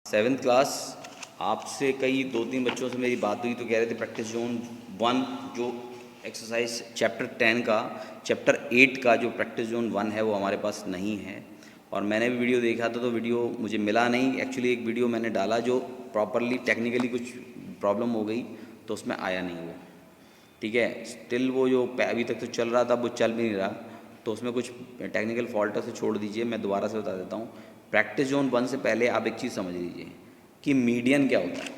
Seventh class आपसे कई 2-3 बच्चों से मेरी बात हुई तो कह रहे थे प्रैक्टिस जोन 1 जो एक्सरसाइज चैप्टर 10 का चैप्टर 8 का जो प्रैक्टिस जोन 1 है वो हमारे पास नहीं है। और मैंने भी वीडियो देखा था तो वीडियो मुझे मिला नहीं। एक्चुअली एक वीडियो मैंने डाला जो प्रॉपरली टेक्निकली कुछ प्रॉब्लम हो गई तो उसमें आया नहीं वो, ठीक है। स्टिल वो जो अभी तक तो चल रहा था वो चल भी नहीं रहा, तो उसमें कुछ टेक्निकल फॉल्ट है, उसे छोड़ दीजिए। मैं दोबारा से बता देता हूँ। प्रैक्टिस जोन 1 से पहले आप एक चीज़ समझ लीजिए कि मीडियन क्या होता है।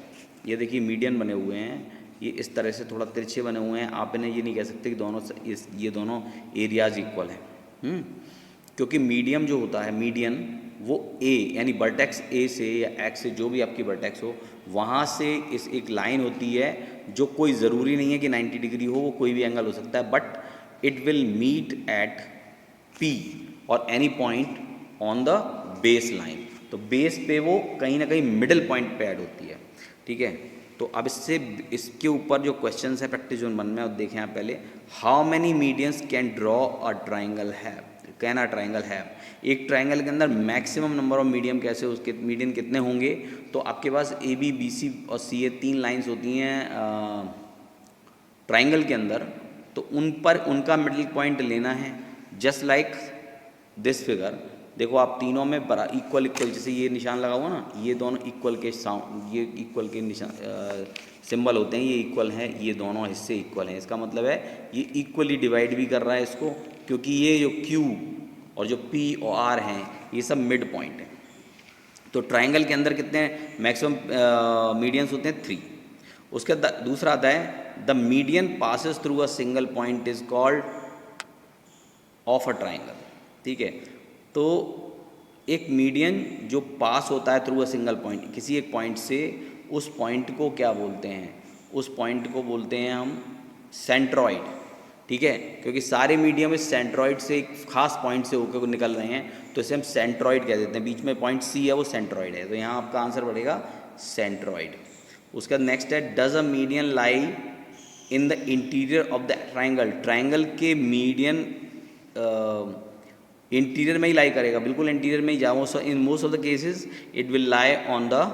ये देखिए मीडियन बने हुए हैं, ये इस तरह से थोड़ा तिरछे बने हुए हैं। आप इन्हें ये नहीं कह सकते कि दोनों ये दोनों एरियाज इक्वल हैं, क्योंकि मीडियम जो होता है मीडियन वो ए यानी वर्टेक्स ए से या एक्स से जो भी आपकी वर्टेक्स हो वहाँ से इस एक लाइन होती है जो कोई ज़रूरी नहीं है कि 90 डिग्री हो, वो कोई भी एंगल हो सकता है, but it will meet at P और any point on the base line. तो बेस पे वो कहीं ना कहीं मिडिल पॉइंट पे ऐड होती है, ठीक है। तो अब इसके ऊपर जो क्वेश्चंस है प्रैक्टिस जोन 1 में अब देखें आप पहले। How many medians can draw a triangle have, can a triangle have. एक ट्राइंगल के अंदर मैक्सिमम नंबर ऑफ मीडियम कैसे, उसके मीडियन कितने होंगे। तो आपके पास ए बी बी सी और सी ए 3 लाइन्स होती हैं ट्राइंगल के अंदर, तो उन पर उनका मिडिल पॉइंट लेना है। जस्ट लाइक दिस फिगर, देखो आप तीनों में बड़ा इक्वल जैसे ये निशान लगा हुआ ना, ये दोनों इक्वल के ये इक्वल के निशान सिंबल होते हैं, ये इक्वल हैं, ये दोनों हिस्से इक्वल हैं। इसका मतलब है ये इक्वली डिवाइड भी कर रहा है इसको, क्योंकि ये जो Q और जो P और R हैं ये सब मिड पॉइंट है। तो ट्राइंगल के अंदर कितने मैक्सिमम मीडियंस होते हैं 3। उसके दूसरा आता है the median passes through a single point is called off a triangle, ठीक है। तो एक मीडियन जो पास होता है थ्रू अ सिंगल पॉइंट, किसी एक पॉइंट से, उस पॉइंट को क्या बोलते हैं, उस पॉइंट को बोलते हैं हम सेंट्रॉइड, ठीक है। क्योंकि सारे मीडियम इस सेंट्रॉइड से एक खास पॉइंट से होकर निकल रहे हैं तो इसे हम सेंट्रॉइड कह देते हैं। बीच में पॉइंट सी है वो सेंट्रॉइड है, तो यहाँ आपका आंसर बढ़ेगा सेंट्रॉइड। उसका नेक्स्ट है does a median lie in the interior of the triangle. Triangle के मीडियन इंटीरियर में ही लाई करेगा, बिल्कुल इंटीरियर में ही जाओ। In most of the cases it will lie on the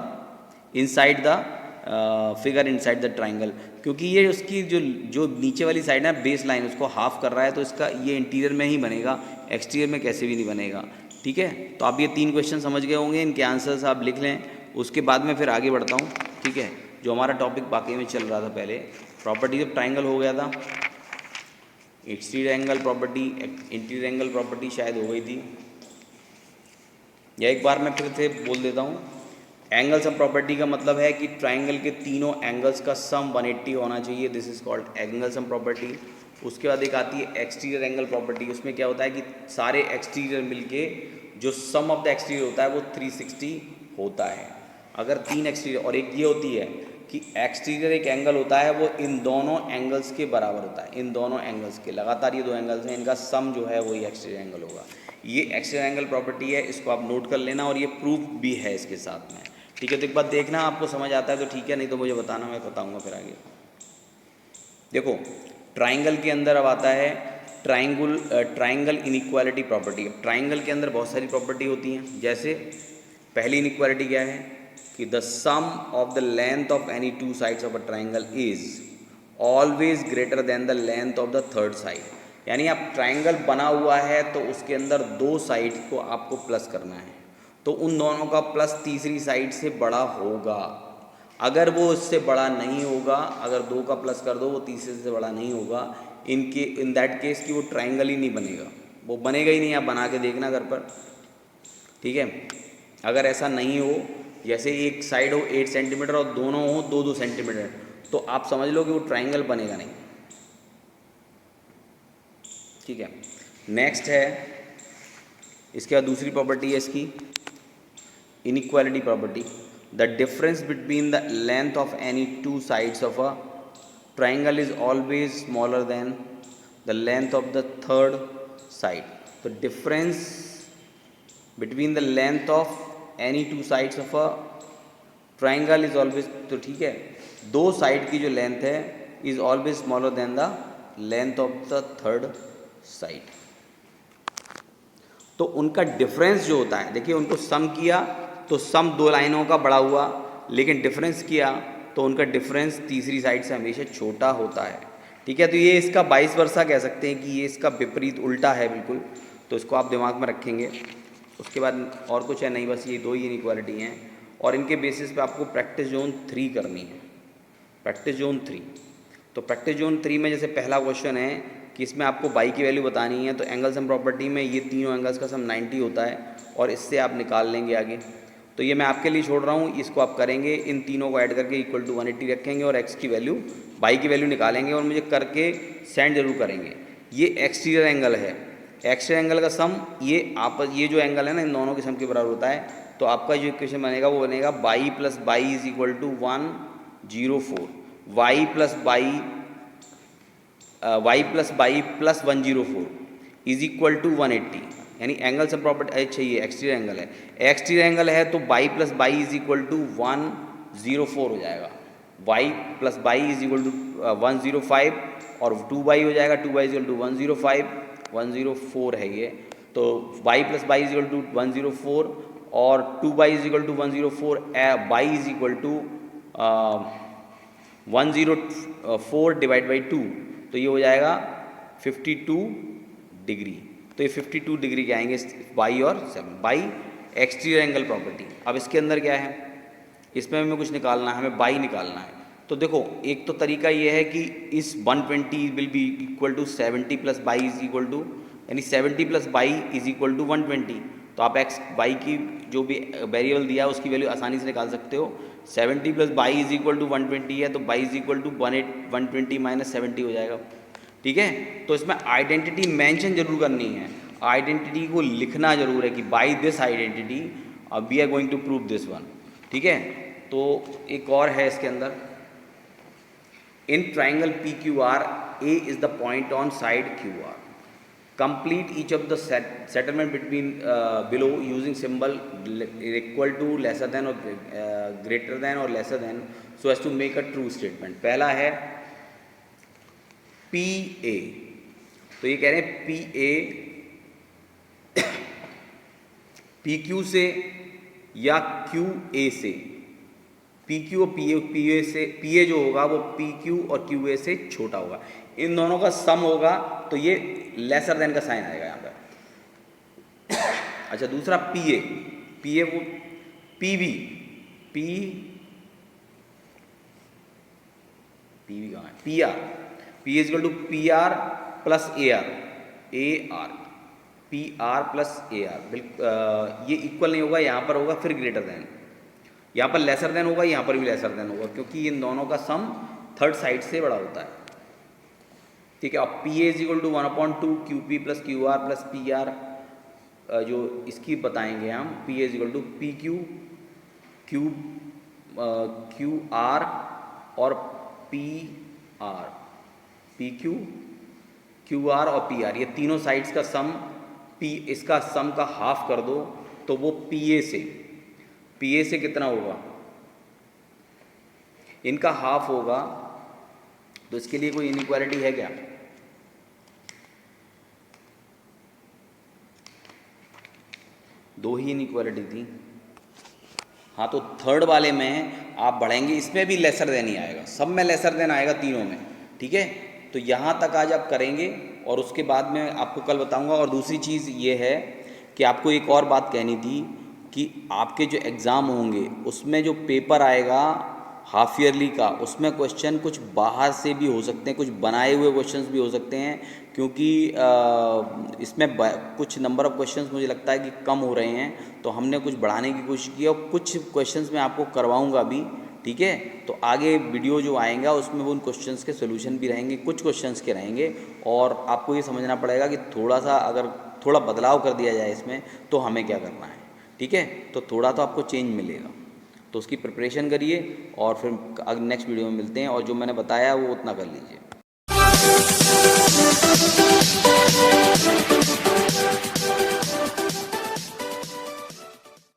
inside the figure inside the triangle, क्योंकि ये उसकी जो नीचे वाली साइड है बेस लाइन उसको हाफ कर रहा है, तो इसका ये इंटीरियर में ही बनेगा, एक्सटीरियर में कैसे भी नहीं बनेगा, ठीक है। तो आप ये 3 क्वेश्चन समझ गए होंगे, इनके आंसर्स आप लिख लें। उसके बाद में फिर आगे बढ़ता हूँ, ठीक है। जो हमारा टॉपिक बाकी में चल रहा था पहले, प्रॉपर्टीज ऑफ ट्राइंगल हो गया था, exterior angle property, interior angle property शायद हो गई थी, या एक बार मैं फिर से बोल देता हूँ। एंगल सम प्रॉपर्टी का मतलब है कि ट्राइंगल के तीनों एंगल्स का सम 180 होना चाहिए, this is called angle sum property. उसके बाद एक आती है एक्सटीरियर एंगल प्रॉपर्टी, उसमें क्या होता है कि सारे एक्सटीरियर मिलके जो सम ऑफ द एक्सटीरियर होता है वो 360 होता है। अगर 3 एक्सटीरियर, और एक ये होती है कि एक्सटीरियर एक एंगल होता है वो इन दोनों एंगल्स के बराबर होता है, इन दोनों एंगल्स के, लगातार ये 2 एंगल्स हैं, इनका सम जो है वही एक्सटीरियर एंगल होगा। ये एक्सटीरियर एंगल प्रॉपर्टी है, इसको आप नोट कर लेना, और ये प्रूफ भी है इसके साथ में, ठीक है। तो एक बात देखना, आपको समझ आता है तो ठीक है, नहीं तो मुझे बताना, मैं बताऊंगा फिर आगे। देखो ट्राइंगल के अंदर अब आता है ट्राइंगल इनइक्वालिटी प्रॉपर्टी। ट्राइंगल के अंदर बहुत सारी प्रॉपर्टी होती हैं, जैसे पहली इनइक्वालिटी क्या है कि the sum of the length of any 2 sides of a triangle is always greater than the length of the third side. यानी आप ट्राइंगल बना हुआ है तो उसके अंदर 2 साइड को आपको प्लस करना है, तो उन दोनों का प्लस तीसरी साइड से बड़ा होगा। अगर वो इससे बड़ा नहीं होगा, अगर 2 का प्लस कर दो वो तीसरे से बड़ा नहीं होगा, इन दैट केस कि वो ट्राइंगल ही नहीं बनेगा, वो बनेगा ही नहीं। आप बना के देखना घर पर, ठीक है। अगर ऐसा नहीं हो, जैसे एक साइड हो 8 सेंटीमीटर और दोनों हो 2-2 सेंटीमीटर, तो आप समझ लो कि वो ट्राइंगल बनेगा नहीं, ठीक है। नेक्स्ट है, इसके बाद दूसरी प्रॉपर्टी है इसकी inequality property. The difference between the length of any 2 sides of a triangle is always smaller than the length of the third side. तो difference between the length of any 2 sides of a triangle is always, तो ठीक है, 2 side की जो length है is always smaller than the length of the third side. तो उनका difference जो होता है, देखिए उनको सम किया तो सम दो लाइनों का बड़ा हुआ, लेकिन डिफरेंस किया तो उनका डिफरेंस तीसरी साइड से हमेशा छोटा होता है। ठीक है, तो ये इसका 22 वर्षा कह सकते हैं कि ये इसका विपरीत उल्टा है बिल्कुल। तो इसको आप दिमाग में रखेंगे। उसके बाद और कुछ है नहीं, बस ये दो ही इनइक्वालिटी हैं और इनके बेसिस पे आपको प्रैक्टिस जोन 3 करनी है। प्रैक्टिस जोन 3, तो प्रैक्टिस जोन 3 में जैसे पहला क्वेश्चन है कि इसमें आपको बाई की वैल्यू बतानी है। तो एंगल सम प्रॉपर्टी में ये तीनों एंगल्स का सम 90 होता है और इससे आप निकाल लेंगे आगे। तो ये मैं आपके लिए छोड़ रहा हूँ, इसको आप करेंगे, इन तीनों को ऐड करके इक्वल टू 180 रखेंगे और एक्स की वैल्यू, बाई की वैल्यू निकालेंगे और मुझे करके सेंड जरूर करेंगे। ये एक्सटीरियर एंगल है, एक्सटीरियर एंगल का सम ये जो एंगल है ना इन दोनों के सम के बराबर होता है। तो आपका जो इक्वेशन बनेगा वो बनेगा by plus by is equal to 104, y plus by plus 104 is equal to 180, यानी एंगल सम प्रॉपर्टी चाहिए। एक्सटीरियर एंगल है, एक्सटीरियर एंगल है तो by plus by is equal to 104 हो जाएगा। Y plus by is equal to 105 और 2 by हो जाएगा, 2 बाई इज इक्वल टू 105, 104 है ये। तो by plus by is equal to 104 और 2 by is equal to 104, by is equal to 104 by बाई 2, तो ये हो जाएगा 52 डिग्री। तो ये 52 डिग्री के आएंगे बाई और 7 बाई एक्सटीरियर एंगल प्रॉपर्टी। अब इसके अंदर क्या है, इसमें हमें कुछ निकालना है, हमें बाई निकालना है। तो देखो एक तो तरीका ये है कि इस 120 will be equal to 70 plus by is equal to, यानी 70 plus by is equal to 120। तो आप एक्स बाई की जो भी वेरिएबल दिया उसकी वैल्यू आसानी से निकाल सकते हो। 70 plus by is equal to 120 है, तो by is equal to 120 minus 70 हो जाएगा। ठीक है, तो इसमें आइडेंटिटी मेंशन जरूर करनी है, आइडेंटिटी को लिखना जरूर है कि by this identity we are going to prove this one. ठीक है, तो एक और है इसके अंदर, in triangle P Q R A is the point on side Q R, complete each of the settlement between below using symbol equal to, lesser than or greater than or lesser than so as to make a true statement। पहला है P A, तो ये कह रहे हैं P A P Q से या Q A से, पी क्यू और पी ए से, पी ए जो होगा वो पी क्यू और क्यू ए से छोटा होगा। इन दोनों का सम होगा तो ये लेसर देन का साइन आएगा यहाँ पर। अच्छा, दूसरा पी ए वो पी बी कहाँ है, P R, P is equal to P R plus A R, P R plus A R. बिल्कुल ये इक्वल नहीं होगा, यहाँ पर होगा फिर ग्रेटर देन, यहाँ पर लेसर देन होगा, यहाँ पर भी लेसर देन होगा, क्योंकि इन दोनों का सम थर्ड साइड से बड़ा होता है। ठीक है, अब P A is equal to 1/2 Q P plus Q R plus P R, जो इसकी बताएंगे हम, P A is equal to P Q Q R और P R, P Q R और पी आर, ये तीनों साइड्स का सम, इसका सम का हाफ कर दो तो वो पी ए से कितना होगा, इनका हाफ होगा। तो इसके लिए कोई इनइक्वालिटी है क्या, दो ही इनइक्वालिटी थी। हाँ, तो थर्ड वाले में आप बढ़ेंगे, इसमें भी लेसर देन ही आएगा, सब में लेसर देन आएगा तीनों में। ठीक है, तो यहाँ तक आज आप करेंगे और उसके बाद में आपको कल बताऊंगा। और दूसरी चीज़ ये है कि आपको एक और बात कहनी थी कि आपके जो एग्ज़ाम होंगे उसमें जो पेपर आएगा हाफ ईयरली का, उसमें क्वेश्चन कुछ बाहर से भी हो सकते हैं, कुछ बनाए हुए क्वेश्चंस भी हो सकते हैं, क्योंकि इसमें कुछ नंबर ऑफ़ क्वेश्चंस मुझे लगता है कि कम हो रहे हैं, तो हमने कुछ बढ़ाने की कोशिश की और कुछ क्वेश्चंस मैं आपको करवाऊंगा भी। ठीक है, तो आगे वीडियो जो आएगा उसमें वो उन क्वेश्चंस के सोल्यूशन भी रहेंगे, कुछ क्वेश्चंस के रहेंगे, और आपको ये समझना पड़ेगा कि थोड़ा सा अगर थोड़ा बदलाव कर दिया जाए इसमें तो हमें क्या करना है। ठीक है, तो थोड़ा तो आपको चेंज मिलेगा, तो उसकी प्रिपरेशन करिए और फिर नेक्स्ट वीडियो में मिलते हैं। और जो मैंने बताया वो उतना कर लीजिए।